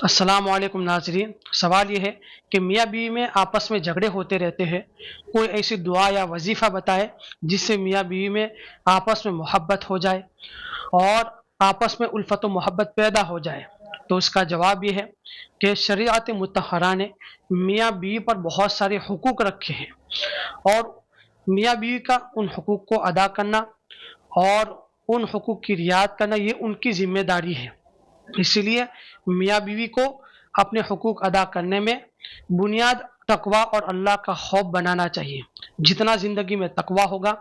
السلام علیکم ناظرین، سوال یہ ہے کہ میاں بیوی میں آپس میں جھگڑے ہوتے رہتے ہیں، کوئی ایسی دعا یا وظیفہ بتائے جس سے میاں بیوی میں آپس میں محبت ہو جائے اور آپس میں الفت و محبت پیدا ہو جائے۔ تو اس کا جواب یہ ہے کہ شریعت مطہرہ نے میاں بیوی پر بہت سارے حقوق رکھے ہیں، اور میاں بیوی کا ان حقوق کو ادا کرنا اور ان حقوق کی رعایت کرنا یہ ان کی ذمہ داری ہے۔ اسی لیے میاں بیوی کو اپنے حقوق ادا کرنے میں بنیاد تقوی اور اللہ کا خوف بنانا چاہیے۔ جتنا زندگی میں تقوی ہوگا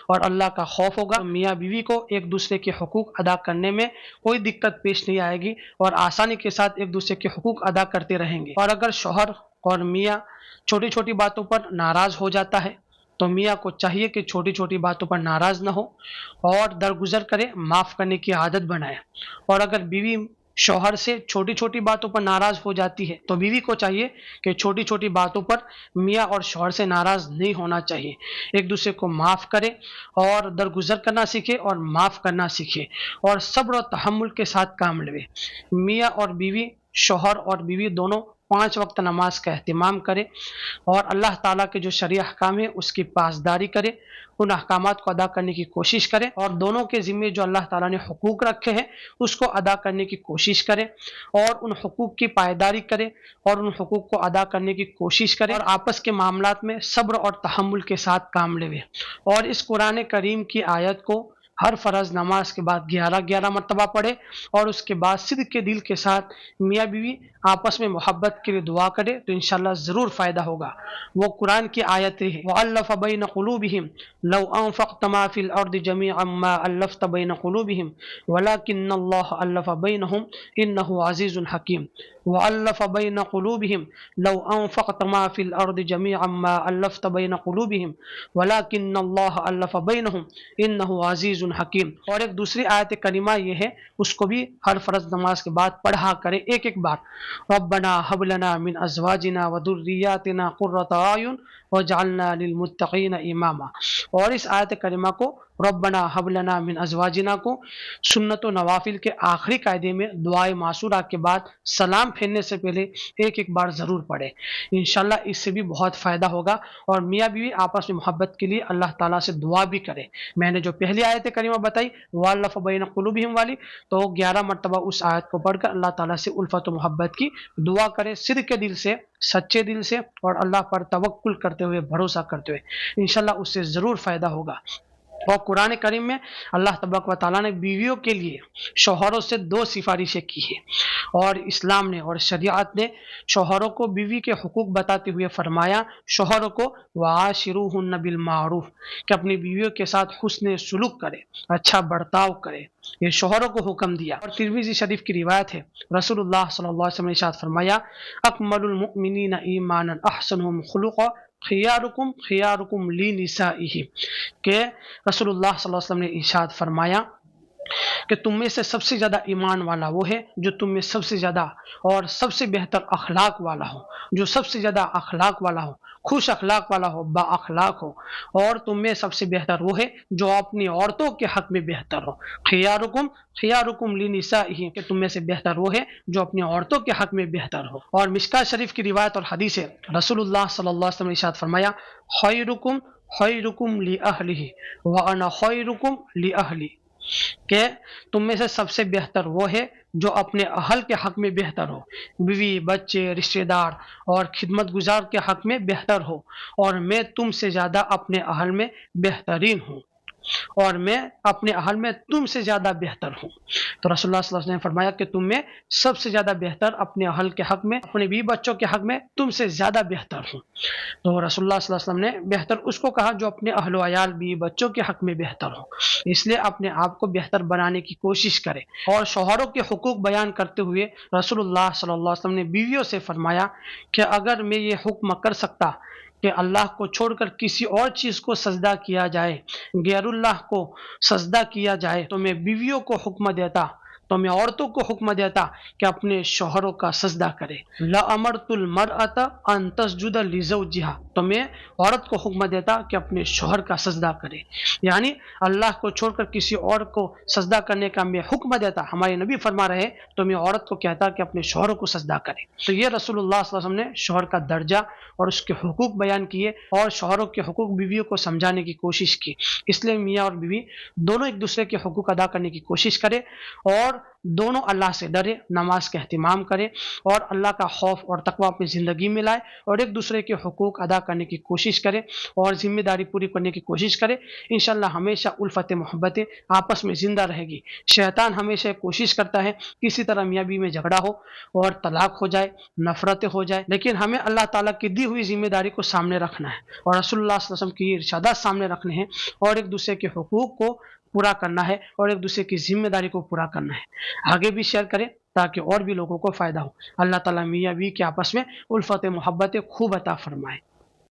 اور اللہ کا خوف ہوگا، میاں بیوی کو ایک دوسرے کے حقوق ادا کرنے میں کوئی دقت پیش نہیں آئے گی اور آسانی کے ساتھ ایک دوسرے کے حقوق ادا کرتے رہیں گے۔ اور اگر شوہر اور میاں چھوٹی چھوٹی باتوں پر ناراض ہو جاتا ہے تو میاں کو چاہیے کہ چھوٹی چھوٹی باتوں پر ناراض نہ ہو اور درگزر کرے، معاف کرنے کی عادت بنائے۔ اور اگر بیوی شوہر سے چھوٹی چھوٹی باتوں پر ناراض ہو جاتی ہے تو بیوی کو چاہیے کہ چھوٹی چھوٹی باتوں پر میاں اور شوہر سے ناراض نہیں ہونا چاہیے، ایک دوسرے کو معاف کرے اور درگزر کرنا سیکھے اور معاف کرنا سیکھے اور صبر و تحمل کے ساتھ کام لے۔ میاں اور بیوی، شوہر اور بیوی دونوں 5 وقت نماز کا اہتمام کرے اور اللہ تعالیٰ کے جو شرعی احکام ہیں اس کی پاسداری کرے، ان احکامات کو ادا کرنے کی کوشش کرے اور دونوں کے ذمے جو اللہ تعالیٰ نے حقوق رکھے ہیں اس کو ادا کرنے کی کوشش کرے اور ان حقوق کی پائیداری کرے اور ان حقوق کو ادا کرنے کی کوشش کرے اور آپس کے معاملات میں صبر اور تحمل کے ساتھ کام لے۔ اور اس قرآن کریم کی آیت کو ہر فرض نماز کے بعد 11 مرتبہ پڑھے اور اس کے بعد صدق کے دل کے ساتھ میاں بیوی آپس میں محبت کے لیے دعا کرے تو انشاءاللہ ضرور فائدہ ہوگا۔ وہ قرآن کی آیت ہے، وَأَلَّفَ بَيْنَ قُلُوبِهِمْ لَوْ أَنفَقْتَ مَا فِي الْأَرْضِ جَمِيعًا مَا أَلَّفْتَ بَيْنَ قُلُوبِهِمْ وَلَكِنَّ اللَّهَ أَلَّفَ بَيْنَهُمْ إِنَّهُ عَزِيزٌ حَكِيمٌ وَأَلَّفَ بَيْنَ قُلُوبِهِمْ لَوْ أَنفَقْتَ مَا فِي الْأَرْضِ جَمِيعًا مَا أَلَّفْتَ بَيْنَ قُلُوبِهِمْ وَلَكِنَّ اللَّهَ أَلَّفَ بَيْنَهُمْ إِنَّهُ عَزِيزٌ حَكِيمٌ۔ اور ایک دوسری آیت کریمہ یہ ہے، اس کو بھی ہر فرض نماز کے بعد پڑھا کرے ایک ایک بار، ربنا هب لنا من ازواجنا وذرياتنا قرة اعين واجعلنا للمتقين اماما۔ اور اس آیت کریمہ کو ربنا هب لنا من ازواجنا کو سنت و نوافل کے آخری قاعدے میں دعائے معصورہ کے بعد سلام پھیرنے سے پہلے ایک ایک بار ضرور پڑھے، انشاءاللہ اس سے بھی بہت فائدہ ہوگا۔ اور میاں بیوی آپس میں محبت کے لیے اللہ تعالیٰ سے دعا بھی کرے۔ میں نے جو پہلی آیت کریمہ بتائی وَأَلَّفَ بَيْنَ قُلُوبِهِمْ والی، تو 11 مرتبہ اس آیت کو پڑھ کر اللہ تعالیٰ سے الفت و محبت کی دعا کرے، صدق کے دل سے، سچے دل سے اور اللہ پر توکل کرتے ہوئے، بھروسہ کرتے ہوئے، انشاءاللہ اس سے ضرور فائدہ ہوگا۔ اور قرآن کریم میں اللہ تبارک و تعالیٰ نے بیویوں کے لیے شوہروں سے 2 سفارشیں کی ہیں، اور اسلام نے اور شریعت نے شوہروں کو بیوی کے حقوق بتاتے ہوئے فرمایا، شوہروں کو وعاشروہن بالمعروف، کہ اپنی بیویوں کے ساتھ حسن سلوک کرے، اچھا برتاؤ کرے، یہ شوہروں کو حکم دیا۔ اور ترمذی شریف کی روایت ہے، رسول اللہ صلی اللہ علیہ وسلم نے ارشاد فرمایا، اکمل المؤمنین ایمانا احسنهم خلقا خیارکم خیارکم لنسائہم، کہ رسول اللہ صلی اللہ علیہ وسلم نے ارشاد فرمایا کہ تم میں سے سب سے زیادہ ایمان والا وہ ہے جو تم میں سب سے زیادہ اور سب سے بہتر اخلاق والا ہو، جو سب سے زیادہ اخلاق والا ہو، خوش اخلاق والا ہو، با اخلاق ہو۔ اور تم میں سب سے بہتر وہ ہے جو اپنی عورتوں کے حق میں بہتر ہو، خیارکم خیارکم لنسائہم، کہ تم میں سے بہتر وہ ہے جو اپنی عورتوں کے حق میں بہتر ہو۔ اور مشکوٰۃ شریف کی روایت اور حدیث ہے، رسول اللہ صلی اللہ علیہ وسلم نے ارشاد فرمایا، خیرکم خیرکم لأہلہ وانا خیرکم لأہلی، کہ تم میں سے سب سے بہتر وہ ہے جو اپنے اہل کے حق میں بہتر ہو، بیوی، بچے، رشتہ دار اور خدمت گزار کے حق میں بہتر ہو، اور میں تم سے زیادہ اپنے اہل میں بہترین ہوں، اور میں اپنے اہل میں تم سے زیادہ بہتر ہوں۔ تو رسول اللہ صلی اللہ علیہ وسلم نے فرمایا کہ تم میں سب سے زیادہ بہتر اپنے اہل کے حق میں، اپنے بیوی بچوں کے حق میں تم سے زیادہ بہتر ہوں۔ تو رسول اللہ صلی اللہ علیہ وسلم نے بہتر اس کو کہا جو اپنے اہل و عیال، بیوی بچوں کے حق میں بہتر ہو، اس لیے اپنے آپ کو بہتر بنانے کی کوشش کرے۔ اور شوہروں کے حقوق بیان کرتے ہوئے رسول اللہ صلی اللہ علیہ وسلم نے بیویوں سے فرمایا کہ اگر میں یہ حکم کر سکتا کہ اللہ کو چھوڑ کر کسی اور چیز کو سجدہ کیا جائے، غیر اللہ کو سجدہ کیا جائے، تو میں بیویوں کو حکم دیتا تو میں عورتوں کو حکم دیتا کہ اپنے شوہروں کا سجدہ کرے. لَأَمَرْتُ الْمَرْأَةَ أَن تَسْجُدَ لِزَوْجِهَا، تو میں عورت کو حکم دیتا کہ اپنے شوہر کا سجدہ کرے. یعنی اللہ کو چھوڑ کر کسی اور کو سجدہ کرنے کا میں حکم دیتا. ہمارے نبی فرما رہے تو میں عورت کو کہتا کہ اپنے شوہروں کو سجدہ کرے. تو یہ رسول اللہ صلی اللہ علیہ وسلم نے شوہر کا درجہ اور اس کے حقوق بیان کیے اور شوہروں کے حقوق بیویوں کو سمجھانے کی کوشش کی. اس لیے میاں اور بیوی دونوں ایک دوسرے کے حقوق ادا کرنے کی کوشش کرے اور دونوں اللہ سے ڈرے، نماز کا اہتمام کرے اور اللہ کا خوف اور تقوی اپنی زندگی میں لائے اور ایک دوسرے کے حقوق ادا کرنے کی کوشش کرے اور ذمہ داری پوری کرنے کی کوشش کرے. انشاءاللہ ہمیشہ الفت محبتیں آپس میں زندہ رہے گی. شیطان ہمیشہ کوشش کرتا ہے کسی طرح میاں بیوی میں جھگڑا ہو اور طلاق ہو جائے، نفرتیں ہو جائے، لیکن ہمیں اللہ تعالیٰ کی دی ہوئی ذمہ داری کو سامنے رکھنا ہے اور رسول اللہ صلی اللہ علیہ وسلم کی ارشادات سامنے رکھنے ہیں اور ایک دوسرے کے حقوق کو پورا کرنا ہے اور ایک دوسرے کی ذمہ داری کو پورا کرنا ہے. آگے بھی شیئر کریں تاکہ اور بھی لوگوں کو فائدہ ہو. اللہ تعالیٰ میاں بیوی کے آپس میں الفت محبت خوب عطا فرمائے.